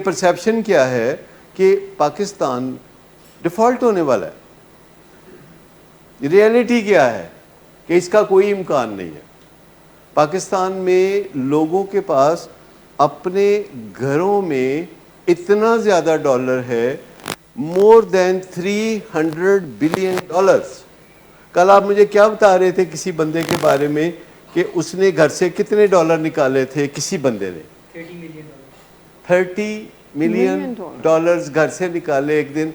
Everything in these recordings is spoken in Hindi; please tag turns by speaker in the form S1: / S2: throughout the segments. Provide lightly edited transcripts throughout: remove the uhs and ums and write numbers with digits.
S1: परसेप्शन क्या है कि पाकिस्तान डिफ़ॉल्ट होने वाला है। रियलिटी क्या है कि इसका कोई इम्कान नहीं है। पाकिस्तान में लोगों के पास अपने घरों में इतना ज़्यादा डॉलर है, मोर देन 300 बिलियन डॉलर्स। कल आप मुझे क्या बता रहे थे किसी बंदे के बारे में कि उसने घर से कितने डॉलर निकाले थे? किसी बंदे ने 30 मिलियन डॉलर्स घर से निकाले एक दिन,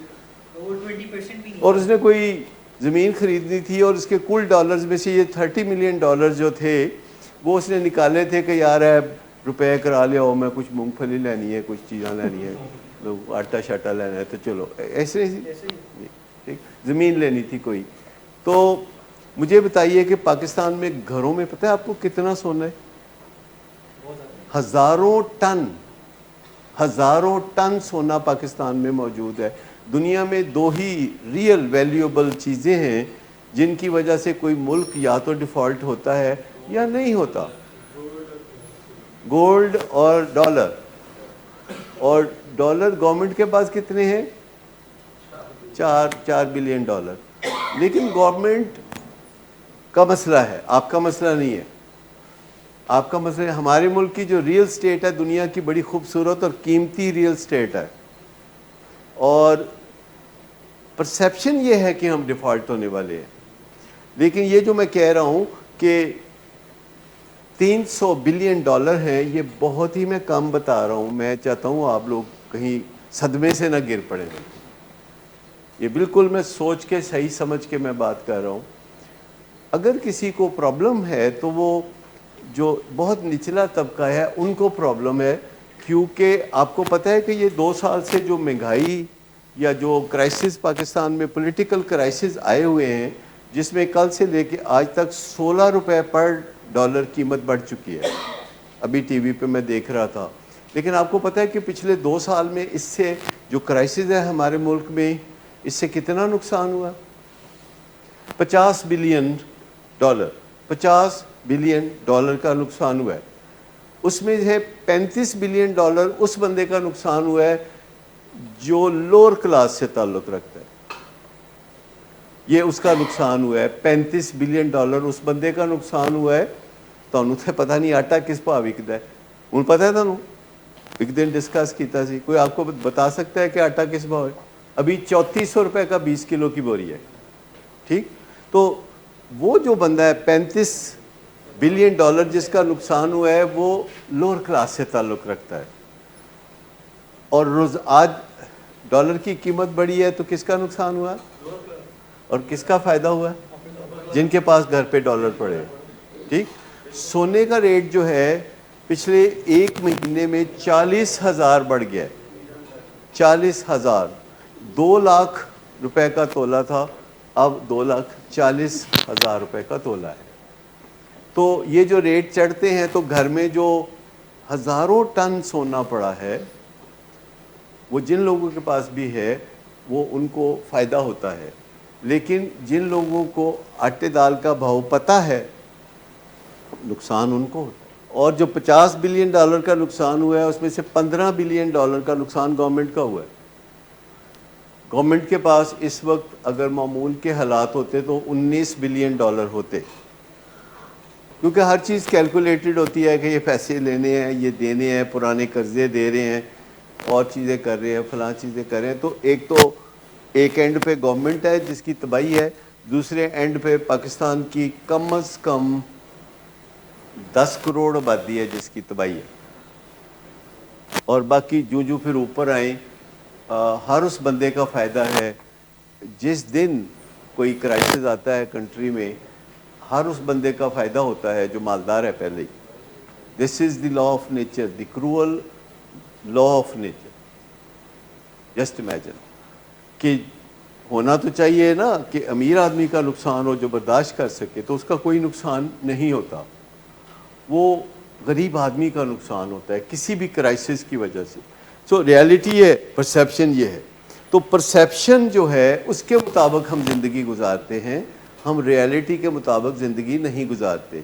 S1: और उसने कोई ज़मीन खरीदनी थी और उसके कुल डॉलर्स में से ये 30 मिलियन डॉलर जो थे वो उसने निकाले थे कि यार है रुपए करा ले आओ, मैं कुछ मूंगफली लेनी है, कुछ चीज़ें लेनी है, लोग आटा शाटा लेना है, तो चलो ऐसे ठीक, ज़मीन लेनी थी कोई। तो मुझे बताइए कि पाकिस्तान में घरों में पता है आपको कितना सोना है? हज़ारों टन सोना पाकिस्तान में मौजूद है। दुनिया में दो ही रियल वैल्यूएबल चीज़ें हैं जिनकी वजह से कोई मुल्क या तो डिफ़ॉल्ट होता है या नहीं होता, गोल्ड और डॉलर। और डॉलर गवर्नमेंट के पास कितने हैं? 4 बिलियन डॉलर। लेकिन गवर्नमेंट का मसला है, आपका मसला नहीं है। आपका मसला है हमारे मुल्क की जो रियल स्टेट है, दुनिया की बड़ी खूबसूरत और कीमती रियल स्टेट है, और परसेप्शन ये है कि हम डिफ़ॉल्ट होने वाले हैं। लेकिन ये जो मैं कह रहा हूँ कि 300 बिलियन डॉलर हैं, ये बहुत ही मैं कम बता रहा हूँ। मैं चाहता हूँ आप लोग कहीं सदमे से ना गिर पड़े। ये बिल्कुल मैं सोच के सही समझ के मैं बात कर रहा हूँ। अगर किसी को प्रॉब्लम है तो वो जो बहुत निचला तबका है उनको प्रॉब्लम है, क्योंकि आपको पता है कि ये 2 साल से जो महंगाई या जो क्राइसिस पाकिस्तान में पॉलिटिकल क्राइसिस आए हुए हैं, जिसमें कल से लेके आज तक 16 रुपए पर डॉलर कीमत बढ़ चुकी है। अभी टीवी पे मैं देख रहा था। लेकिन आपको पता है कि पिछले 2 साल में इससे जो क्राइसिस है हमारे मुल्क में, इससे कितना नुकसान हुआ? 50 बिलियन डॉलर का नुकसान हुआ है। उसमें है 35 बिलियन डॉलर उस बंदे का नुकसान हुआ है जो लोअर क्लास से ताल्लुक़ रखता है। ये उसका नुकसान हुआ है। 35 बिलियन डॉलर उस बंदे का नुकसान हुआ है। तो पता नहीं आटा किस भाव विकता है? उन्हें पता है? तुम एक दिन डिस्कस किया सी, कोई आपको बता सकता है कि आटा किस भाव है? अभी 3400 रुपये का 20 किलो की बोरी है। ठीक, तो वो जो बंदा है 35 बिलियन डॉलर जिसका नुकसान हुआ है, वो लोअर क्लास से ताल्लुक़ रखता है। और रोज़ आज डॉलर की कीमत बढ़ी है तो किसका नुकसान हुआ और किसका फ़ायदा हुआ? जिनके पास घर पे डॉलर पड़े। ठीक, सोने का रेट जो है पिछले 1 महीने में 40,000 बढ़ गया है। 40,000। 2 लाख रुपए का तोला था, अब 2,40,000 रुपए का तोला है। तो ये जो रेट चढ़ते हैं तो घर में जो हज़ारों टन सोना पड़ा है, वो जिन लोगों के पास भी है वो उनको फ़ायदा होता है। लेकिन जिन लोगों को आटे दाल का भाव पता है, नुकसान उनको होता है। और जो 50 बिलियन डॉलर का नुकसान हुआ है उसमें से 15 बिलियन डॉलर का नुकसान गवर्नमेंट का हुआ है। गवर्नमेंट के पास इस वक्त अगर मामूल के हालात होते तो 19 बिलियन डॉलर होते, क्योंकि हर चीज़ कैलकुलेटेड होती है कि ये पैसे लेने हैं, ये देने हैं, पुराने कर्जे दे रहे हैं और चीज़ें कर रहे हैं, फलां चीज़ें कर रहे हैं। तो एक एंड पे गवर्नमेंट है जिसकी तबाही है, दूसरे एंड पे पाकिस्तान की कम अज़ कम 10 करोड़ आबादी है जिसकी तबाही है। और बाकी जो फिर ऊपर आए, हर उस बंदे का फ़ायदा है। जिस दिन कोई क्राइसिस आता है कंट्री में, हर उस बंदे का फ़ायदा होता है जो मालदार है पहले ही। This is the law of nature, the cruel law of nature. Just imagine कि होना तो चाहिए ना कि अमीर आदमी का नुकसान हो जो बर्दाश्त कर सके, तो उसका कोई नुकसान नहीं होता। वो गरीब आदमी का नुकसान होता है किसी भी क्राइसिस की वजह से। सो रियलिटी है, परसेप्शन ये है। तो परसेप्शन जो है उसके मुताबिक हम ज़िंदगी गुजारते हैं, हम रियलिटी के मुताबिक ज़िंदगी नहीं गुजारते।